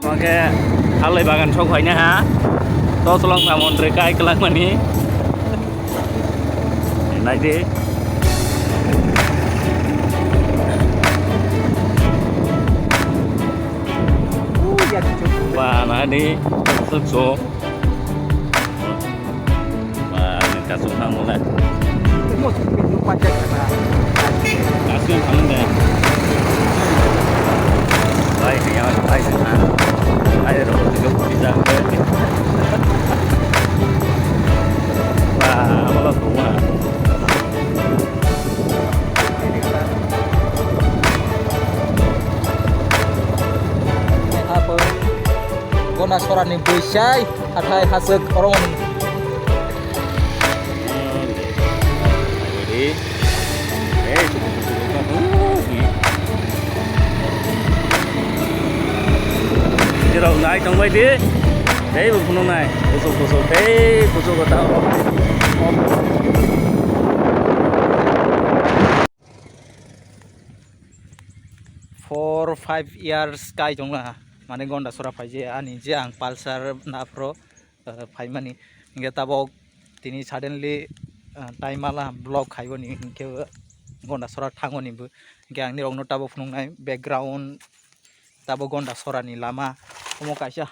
Oke, alai bagan sok hoynya ha. To selong samon rekai kelang mani. Enak deh. Và nó đi sức số và cả súng thang một này một mình lúc quan trọng là cả xuyên thắng này đây thì nhau đây thì đây rồi thì lúc đi ra và bắt đầu cũng là apa gona soran ni besai hatai hasek orang đi cái đầu này trong mấy đĩa đấy một con này cổ số thế cổ số của tao 4-5 years kai jong lah mane gonda sora paije ani je ang pulsar na pro pai mani inge tabo tini suddenly time ala block khaibo ni inge gonda sora thangoni bu inge ang ni rong no tabo phunung nai background tabo gonda sora ni lama omo kaisa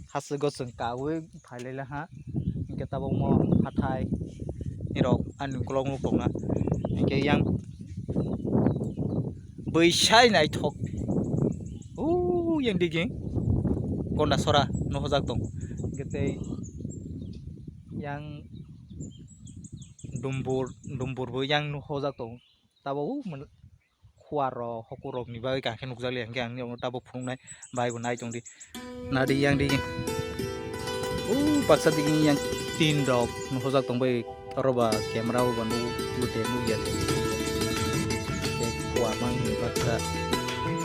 has gosung kawe phailele ha inge tabo mo hathai ni rok an kolong no tongna inge yang Besai naik thok, yang diging, gonda sora no hojak tong, gitu, yang dumbur bu yang no hojak tong, tabo kuaro hokurok ni bagai kakek nukjali yang ni tabo phung nai, bagai nai tong di, nadi yang diging, paksa diging yang tin dog no hojak tong bagai roba kamera bu nu gede nu ya. Mang baksa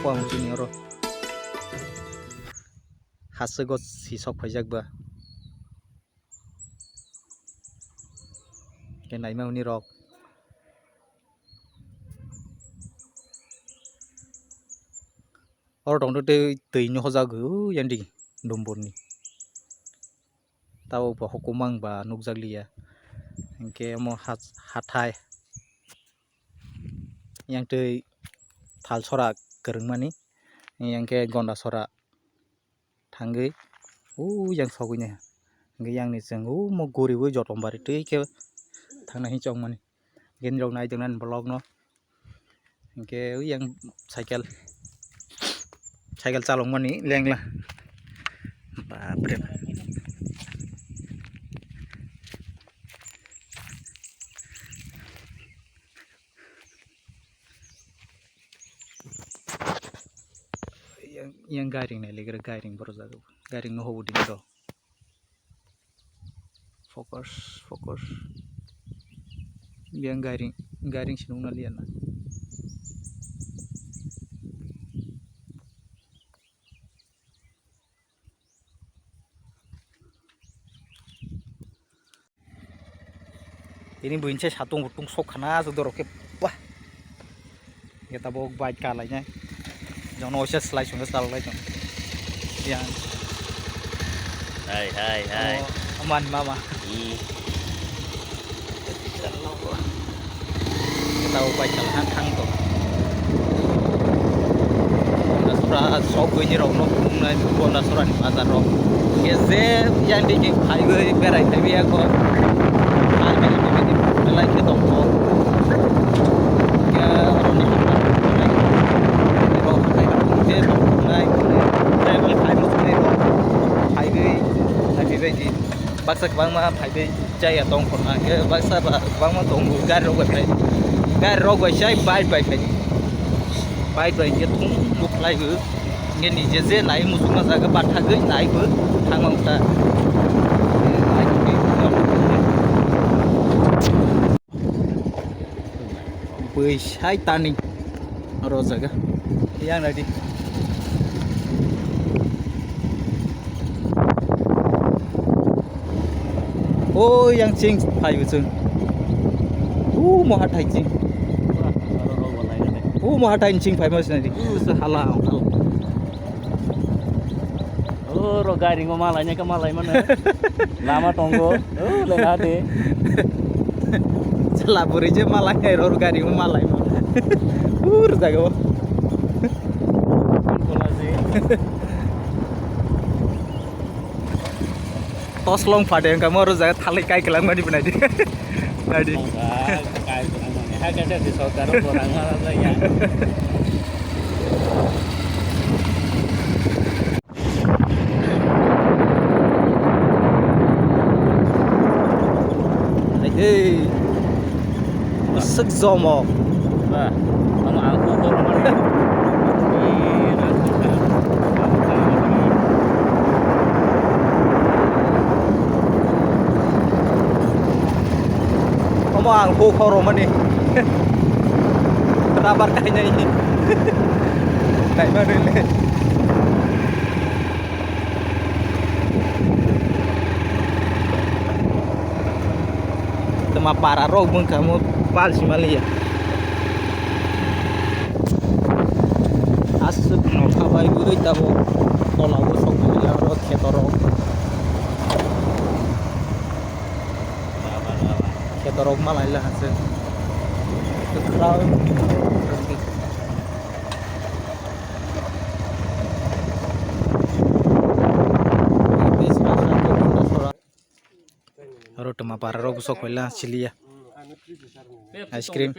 kuang sini ro hasegot sisok pajak ba kenai mau ni rok or dong te tei nyo hoja gu yang di dombor ni tau ba hukumang ba nukjaglia engke mo hathai yang te thal sora kereng mani yang ke gonda sora thangge yang sogunya nge yang ni jeng mo gori bo jotom bari te ke thangna hi chong mani gen rong nai dengan blog no ke yang cycle calong mani leng lah bapre yang garing nih lagi garing baru satu garing no hobi dingin fokus yang garing sinung nalian lah ini buinnya satu butung sok karena sudah oke wah kita bawa baik kalanya jangan usah slice untuk selalu lagi yang hai aman mama kita ubah jalan hang tuh nasura sok ini rong no nasura di pasar rong keze yang di highway berai tapi aku lagi kita tongkol bác sĩ bác mà phải đi chơi ở tông còn cái bác sĩ bác mà tông gai rau vậy chơi bay cái thúng một lại cứ nghe đi chơi lại một số mà ra cái bạn thằng cái lại cứ thằng ông ta bơi sai tani rồi giờ cái yang này đi yang cing payu cing mau hatai cing mau hatai cing pai mas nanti salah Oh, ro gari ngomalanya ke malai mana? Lama tonggo. Oh, lena de. Celabur aja malah error gari malai mah. Jago. Tos long pada yang kamu harus jaga tali kai kelang mandi penadi. Nadi. Kai kelang mandi. Hak ada di saudara orang mana ya. Hey, besek zomo. Nah, sama aku kok mana? Kamu angku koro mana nih? Rabar kayaknya ini. Kayak mana ini? Tema para rog mung kamu pal si Malia. Asuk no kabai guru tabo tola go sok Malia rot ketorok. Ketorok malai lah hasil. Kekrau. Aro tema para rog sok Malia cilia. Ice cream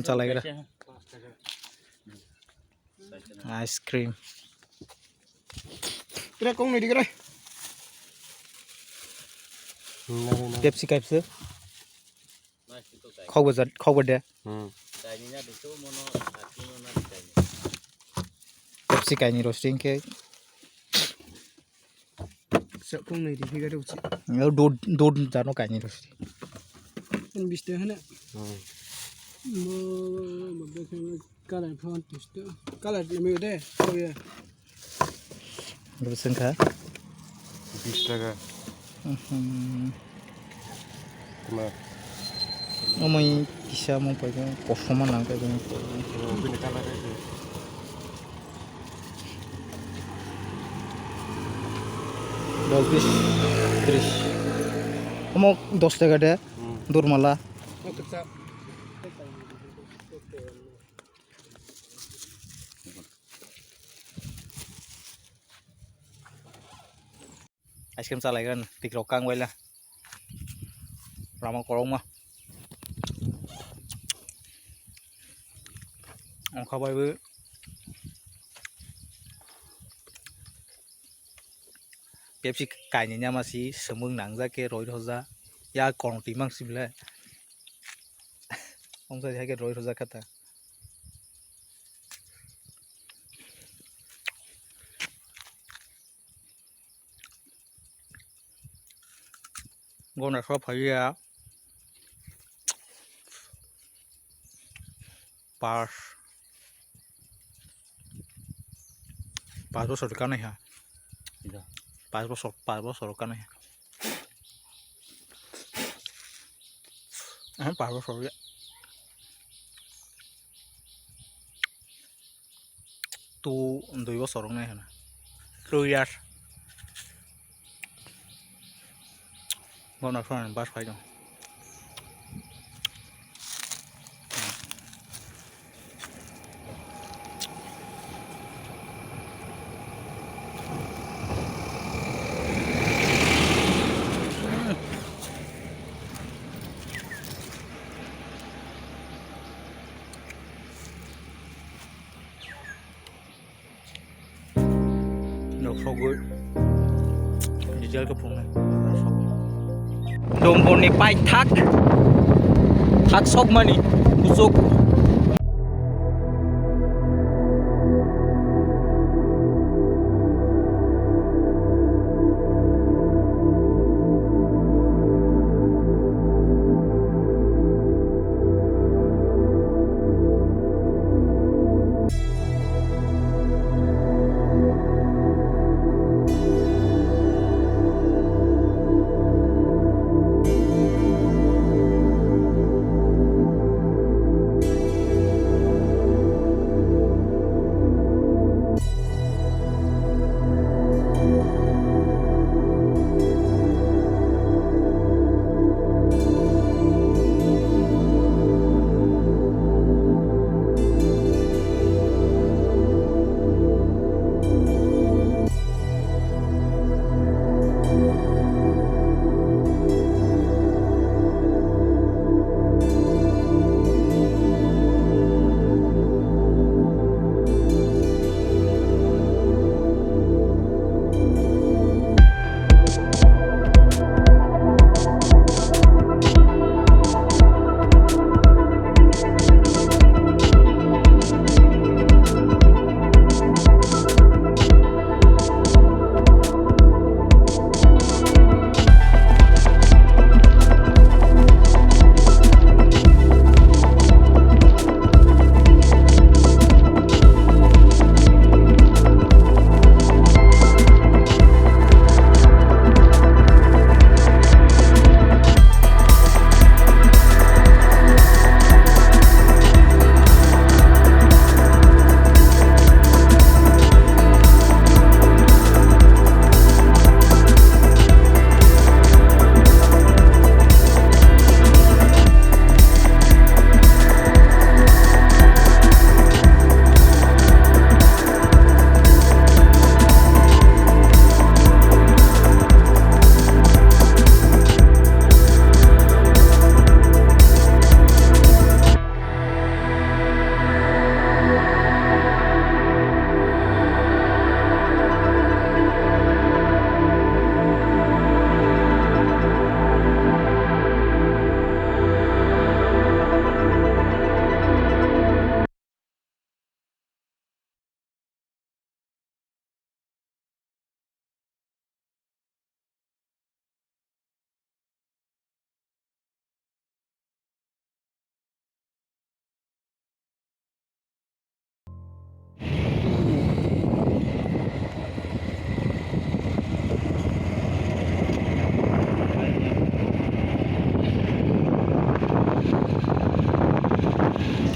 chalai kira. Ice cream. Kira kong nih dikira. Pepsi kaipse. Kau beda. Pepsi kayak ini roasting ke. Sak kong nih dikira uci. Yo dud jano kayak ini roasting. Kan bisa hana. Mau bagaikan kalah font itu. Kalah lebih deh. Oh ya. Berapa kah? 20 টাকা. Cuma. Ngomong bisa mau pakai kosong mana kayak gini. Bini kalah itu. Dos bis, Chris. Kamu 10 টাকা deh. Dur malah. Oh tetap. Ice cream salai kan, tikrokang way lah. Ramang korong mah. Ông kau bay với. Pepsi kayaknya masih semung nang za ke roi roza. Ya korong timang sih bila. Ông saya ke roi roza kata. Con này shop phải ra pas bosor kan ya pas bosor kan ya pas bosor ya tu untuk bosor nih na tuyar con này shop pas phải dong Được so good. Dijual ke phung này. Dompon ni pai thak sok mani busuk.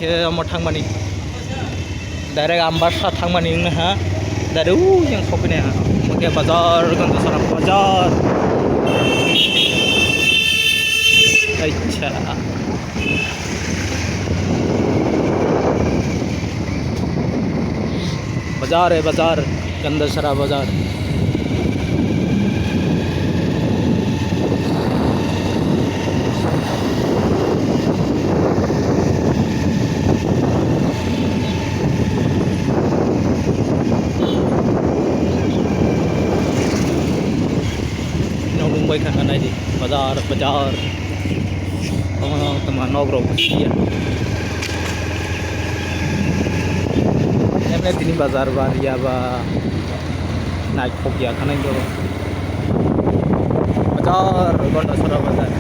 ke amo thangmani direct ambasa thangmani na ha dari yang sopine ha ke bazar ganda sara bazar acha बाजार है बाजार गंदसरा बाजार मुंबई खाना नहीं बाजार बाजार teman ngobrol ya emne tini bazar bar ya ba naik pokya khana do bazar gonda sara bazar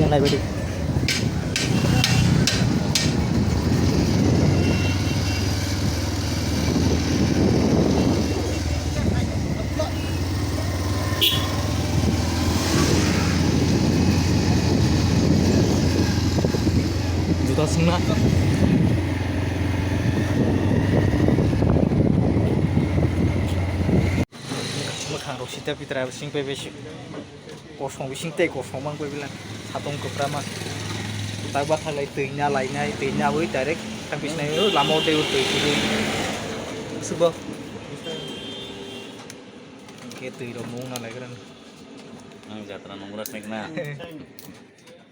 yang lain badi juta setengah mokhang rok sita pitra sing pe beshi kosong bising te kosong mang pe bilang satong keprama tak bakal lai teinya woi direct tang bisna lamo te ut tei subo ke tei ro mung na lai kan Ang jatra nongrak nek na.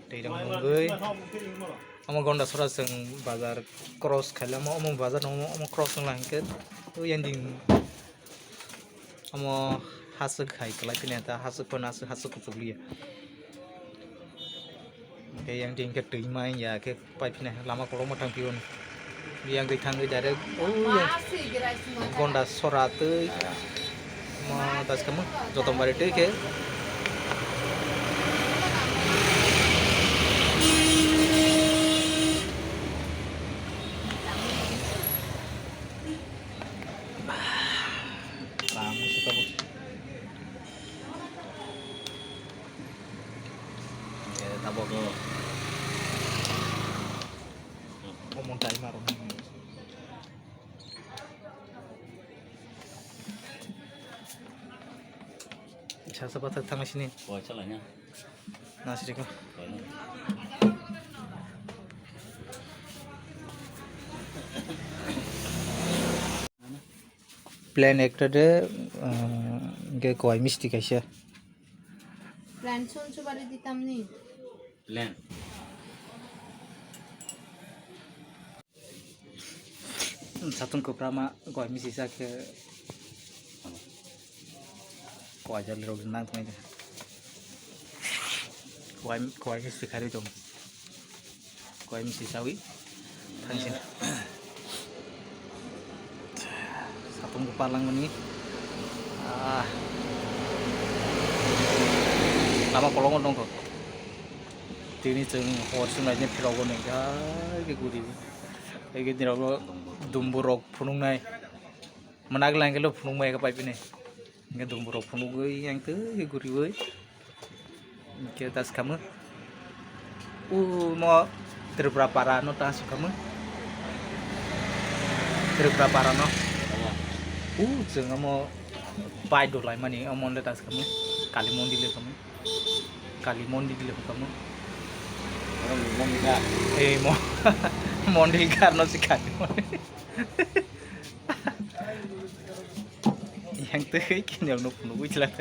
tei ro mung goi amo gonda sora seng bazar cross khala mo amo bazar no amo cross lang ke to yanding amo hasuk khai kala kineta hasuk panas hasuk kuliya cái yang ting cái tui mai ya cái pai phine lama kolong matang pion yang cái thang cái direct yang gonda sora teuy ma tas kamu jotom bare teuy ke ramu suka bos Tabok ko. ngomong tai marong bisa sebat tang sini Boy salahnya. nasi diko plan একটা de গে কয় মিষ্টি খাইছে প্ল্যান শুনছো বাড়ি দিতাম নি Len. satong keprama koi misi sak koi jalur ro nang tmai koi misi khari dong koi misi sawi thangsin satong kepalang ni lama kolong dong kok tini jeng horsung lainnya pirago nih ke guri cái gì đó đùm bù rọc phun này mà nãy cái lúc phun mày cái bài này cái đùm bù rọc phun với anh tứ cái guri với cái tas kamu mau terberapa rano tas kamu terberapa rano jangan mau buy do lai mani amon tas kamu kalimon di le kamu mau Mondi karena si kalimon yang tuh kayak gini yang nup nup jelas